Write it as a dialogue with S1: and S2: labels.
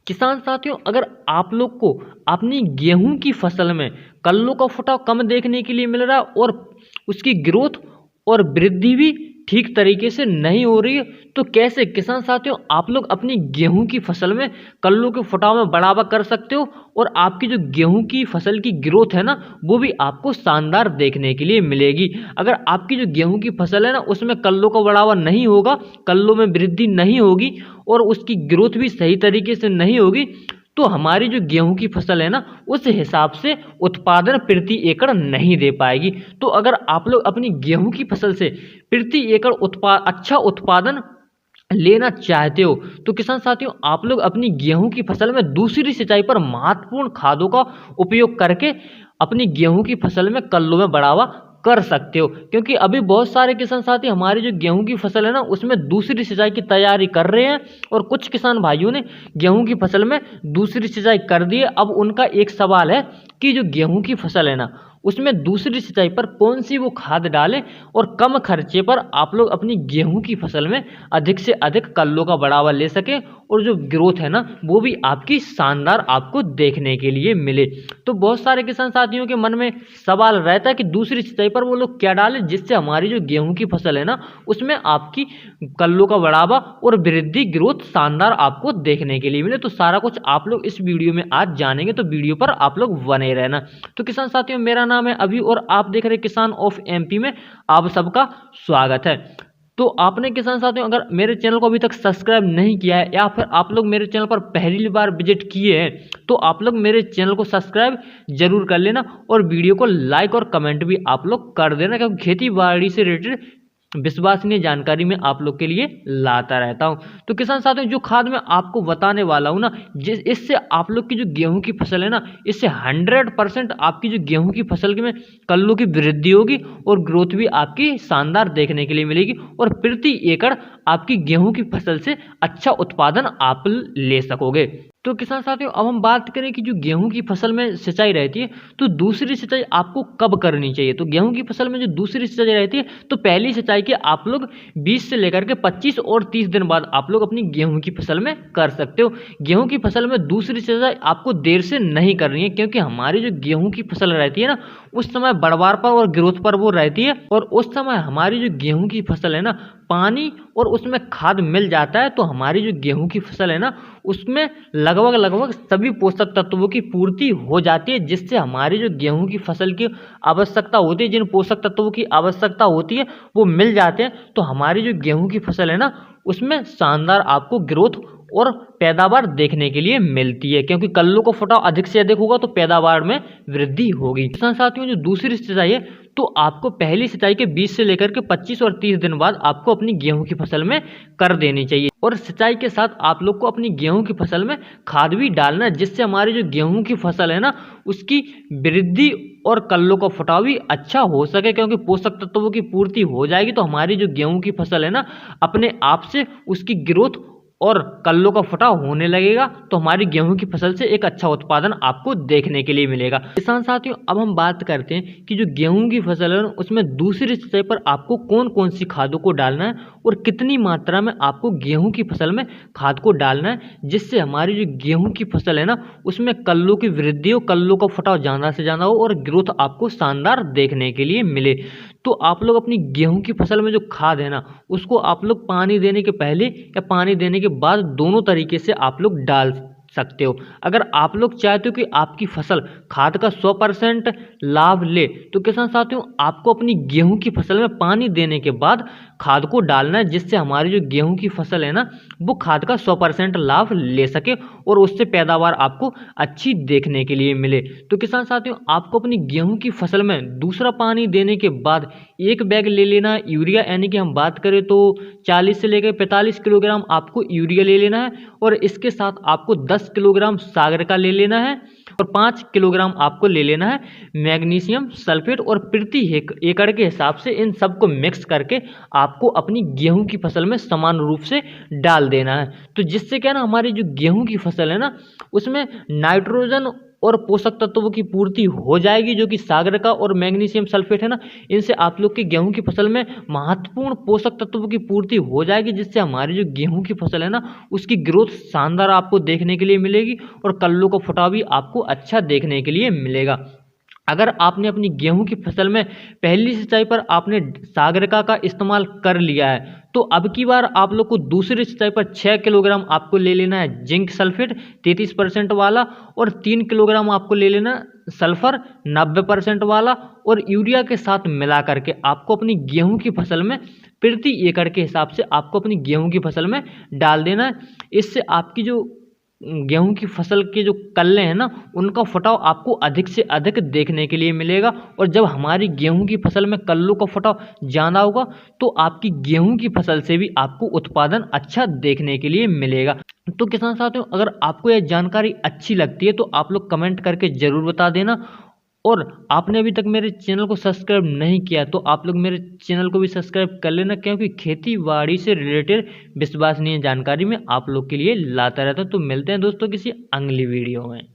S1: किसान साथियों, अगर आप लोग को अपनी गेहूं की फसल में कल्लों का फुटाव कम देखने के लिए मिल रहा है और उसकी ग्रोथ और वृद्धि भी ठीक तरीके से नहीं हो रही है, तो कैसे किसान साथियों आप लोग अपनी गेहूं की फसल में कल्लों के फुटाव में बढ़ावा कर सकते हो और आपकी जो गेहूं की फसल की ग्रोथ है ना, वो भी आपको शानदार देखने के लिए मिलेगी। अगर आपकी जो गेहूं की फसल है ना, उसमें कल्लों का बढ़ावा नहीं होगा, कल्लों में वृद्धि नहीं होगी और उसकी ग्रोथ भी सही तरीके से नहीं होगी, तो हमारी जो गेहूं की फसल है ना, उस हिसाब से उत्पादन प्रति एकड़ नहीं दे पाएगी। तो अगर आप लोग अपनी गेहूं की फसल से प्रति एकड़ अच्छा उत्पादन लेना चाहते हो, तो किसान साथियों आप लोग अपनी गेहूं की फसल में दूसरी सिंचाई पर महत्वपूर्ण खादों का उपयोग करके अपनी गेहूं की फसल में कल्लों में बढ़ावा कर सकते हो। क्योंकि अभी बहुत सारे किसान साथी हमारी जो गेहूं की फसल है ना, उसमें दूसरी सिंचाई की तैयारी कर रहे हैं और कुछ किसान भाइयों ने गेहूं की फसल में दूसरी सिंचाई कर दी है। अब उनका एक सवाल है कि जो गेहूं की फसल है ना, उसमें दूसरी सिंचाई पर कौन सी वो खाद डालें और कम खर्चे पर आप लोग अपनी गेहूं की फसल में अधिक से अधिक कल्लों का बढ़ावा ले सकें और जो ग्रोथ है ना, वो भी आपकी शानदार आपको देखने के लिए मिले। तो बहुत सारे किसान साथियों के मन में सवाल रहता है कि दूसरी सिंचाई पर वो लोग क्या डालें जिससे हमारी जो गेहूं की फसल है ना, उसमें आपकी कल्लों का बढ़ावा और वृद्धि ग्रोथ शानदार आपको देखने के लिए मिले। तो सारा कुछ आप लोग इस वीडियो में आज जानेंगे, तो वीडियो पर आप लोग बने रहना। तो किसान साथियों, मेरा नाम है अभी और आप देख रहे किसान ऑफ एमपी में आप सबका स्वागत है। तो आपने किसान साथियों अगर मेरे चैनल को अभी तक सब्सक्राइब नहीं किया है या फिर आप लोग मेरे चैनल पर पहली बार विजिट किए हैं, तो आप लोग मेरे चैनल को सब्सक्राइब जरूर कर लेना और वीडियो को लाइक और कमेंट भी आप लोग कर देना, क्योंकि खेती बाड़ी से रिलेटेड विश्वसनीय जानकारी में आप लोग के लिए लाता रहता हूं। तो किसान साथियों, जो खाद मैं आपको बताने वाला हूं ना, इससे आप लोग की जो गेहूं की फसल है ना, इससे 100% आपकी जो गेहूं की फसल में कल्लों की वृद्धि होगी और ग्रोथ भी आपकी शानदार देखने के लिए मिलेगी और प्रति एकड़ आपकी गेहूं की फसल से अच्छा उत्पादन आप ले सकोगे। तो किसान साथियों, अब हम बात करें कि जो गेहूं की फसल में सिंचाई रहती है, तो दूसरी सिंचाई आपको कब करनी चाहिए। तो गेहूं की फसल में जो दूसरी सिंचाई रहती है, तो पहली सिंचाई के आप लोग 20 से लेकर के 25 और 30 दिन बाद आप लोग अपनी गेहूं की फसल में कर सकते हो। गेहूं की फसल में दूसरी सिंचाई आपको देर से नहीं करनी है, क्योंकि हमारी जो गेहूं की फसल रहती है ना, उस समय बढ़वार पर और ग्रोथ पर वो रहती है और उस समय हमारी जो गेहूं की फसल है ना, पानी और उसमें खाद मिल जाता है, तो हमारी जो गेहूं की फसल है ना, उसमें लगभग सभी पोषक तत्वों की पूर्ति हो जाती है, जिससे हमारी जो गेहूं की फसल की आवश्यकता होती है, जिन पोषक तत्वों की आवश्यकता होती है वो मिल जाते हैं। तो हमारी जो गेहूं की फसल है ना, उसमें शानदार आपको ग्रोथ और पैदावार देखने के लिए मिलती है, क्योंकि कल्लों का फुटाव अधिक से अधिक होगा तो पैदावार में वृद्धि होगी। किसान साथियों, जो दूसरी सिंचाई है, तो आपको पहली सिंचाई के 20 से लेकर के 25 और 30 दिन बाद आपको अपनी गेहूं की फसल में कर देनी चाहिए और सिंचाई के साथ आप लोग को अपनी गेहूं की फसल में खाद भी डालना है, जिससे हमारी जो गेहूं की फसल है ना, उसकी वृद्धि और कल्लों का फुटाव भी अच्छा हो सके, क्योंकि पोषक तत्वों की पूर्ति हो जाएगी तो हमारी जो गेहूं की फसल है ना, अपने आप से उसकी ग्रोथ और कल्लों का फुटाव होने लगेगा, तो हमारी गेहूं की फसल से एक अच्छा उत्पादन आपको देखने के लिए मिलेगा। किसान साथियों, अब हम बात करते हैं कि जो गेहूं की फसल है उसमें दूसरी सिंचाई पर आपको कौन कौन सी खादों को डालना है और कितनी मात्रा में आपको गेहूं की फसल में खाद को डालना है, जिससे हमारी जो गेहूं की फसल है ना, उसमें कल्लों की वृद्धि हो, कल्लों का फुटाव ज़्यादा से ज़्यादा हो और ग्रोथ आपको शानदार देखने के लिए मिले। तो आप लोग अपनी गेहूं की फसल में जो खाद है ना, उसको आप लोग पानी देने के पहले या पानी देने के बाद दोनों तरीके से आप लोग डाल सकते हो। अगर आप लोग चाहते हो कि आपकी फसल खाद का 100% लाभ ले, तो किसान साथियों आपको अपनी गेहूं की फसल में पानी देने के बाद खाद को डालना है, जिससे हमारी जो गेहूं की फसल है ना, वो खाद का 100% लाभ ले सके और उससे पैदावार आपको अच्छी देखने के लिए मिले। तो किसान साथियों, आपको अपनी गेहूं की फसल में दूसरा पानी देने के बाद एक बैग ले लेना यूरिया, यानी कि हम बात करें तो 40 से लेकर 45 किलोग्राम आपको यूरिया ले लेना है और इसके साथ आपको 10 किलोग्राम सागर का ले लेना है और 5 किलोग्राम आपको ले लेना है मैग्नीशियम सल्फेट और प्रति एकड़ के हिसाब से इन सबको मिक्स करके आपको अपनी गेहूं की फसल में समान रूप से डाल देना है। तो जिससे क्या ना, हमारी जो गेहूं की फसल है ना, उसमें नाइट्रोजन और पोषक तत्वों की पूर्ति हो जाएगी, जो कि सागरिका और मैग्नीशियम सल्फेट है ना, इनसे आप लोग की गेहूं की फसल में महत्वपूर्ण पोषक तत्वों की पूर्ति हो जाएगी, जिससे हमारी जो गेहूं की फसल है ना, उसकी ग्रोथ शानदार आपको देखने के लिए मिलेगी और कल्लों का फुटाव भी आपको अच्छा देखने के लिए मिलेगा। अगर आपने अपनी गेहूं की फसल में पहली सिंचाई पर आपने सागरिका का इस्तेमाल कर लिया है, तो अब की बार आप लोग को दूसरी सिंचाई पर 6 किलोग्राम आपको ले लेना है जिंक सल्फेट 33% वाला, और 3 किलोग्राम आपको ले लेना सल्फर 90% वाला, और यूरिया के साथ मिला करके आपको अपनी गेहूं की फसल में प्रति एकड़ के हिसाब से आपको अपनी गेहूं की फसल में डाल देना है। इससे आपकी जो गेहूं की फसल के जो कल्ले हैं ना, उनका फुटाव आपको अधिक से अधिक देखने के लिए मिलेगा। और जब हमारी गेहूं की फसल में कल्लों का फुटाव ज़्यादा होगा, तो आपकी गेहूं की फसल से भी आपको उत्पादन अच्छा देखने के लिए मिलेगा। तो किसान साथियों, अगर आपको यह जानकारी अच्छी लगती है तो आप लोग कमेंट करके ज़रूर बता देना, और आपने अभी तक मेरे चैनल को सब्सक्राइब नहीं किया तो आप लोग मेरे चैनल को भी सब्सक्राइब कर लेना, क्योंकि खेती बाड़ी से रिलेटेड विश्वसनीय जानकारी मैं आप लोग के लिए लाता रहता हूँ। तो मिलते हैं दोस्तों किसी अगली वीडियो में।